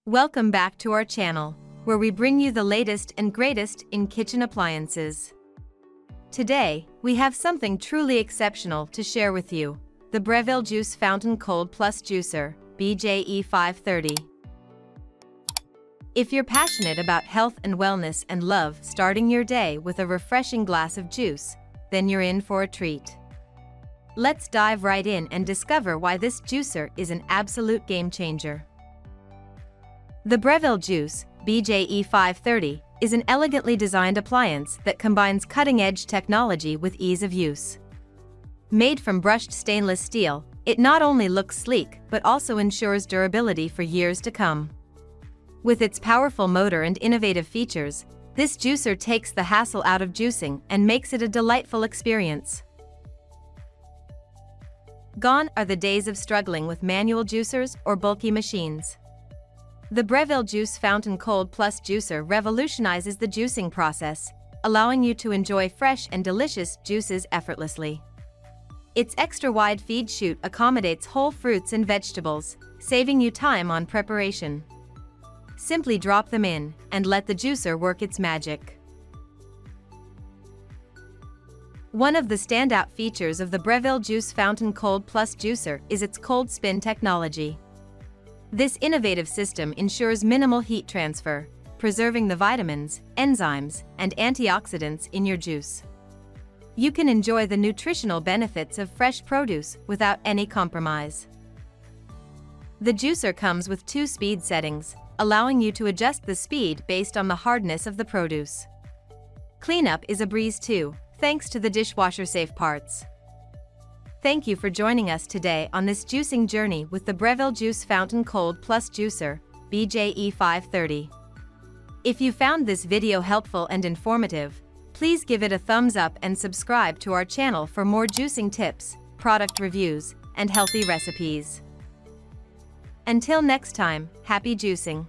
Welcome back to our channel, where we bring you the latest and greatest in kitchen appliances. Today, we have something truly exceptional to share with you: the Breville Juice Fountain Cold Plus Juicer, BJE 530. If you're passionate about health and wellness and love starting your day with a refreshing glass of juice, then you're in for a treat. Let's dive right in and discover why this juicer is an absolute game changer. The Breville Juice, BJE 530, is an elegantly designed appliance that combines cutting-edge technology with ease of use. Made from brushed stainless steel, it not only looks sleek but also ensures durability for years to come. With its powerful motor and innovative features, this juicer takes the hassle out of juicing and makes it a delightful experience. Gone are the days of struggling with manual juicers or bulky machines. The Breville Juice Fountain Cold Plus Juicer revolutionizes the juicing process, allowing you to enjoy fresh and delicious juices effortlessly. Its extra-wide feed chute accommodates whole fruits and vegetables, saving you time on preparation. Simply drop them in and let the juicer work its magic. One of the standout features of the Breville Juice Fountain Cold Plus Juicer is its cold spin technology. This innovative system ensures minimal heat transfer, preserving the vitamins, enzymes, and antioxidants in your juice. You can enjoy the nutritional benefits of fresh produce without any compromise. The juicer comes with 2 speed settings, allowing you to adjust the speed based on the hardness of the produce. Cleanup is a breeze too, thanks to the dishwasher-safe parts. Thank you for joining us today on this juicing journey with the Breville Juice Fountain Cold Plus Juicer, BJE 530. If you found this video helpful and informative, please give it a thumbs up and subscribe to our channel for more juicing tips, product reviews, and healthy recipes. Until next time, happy juicing!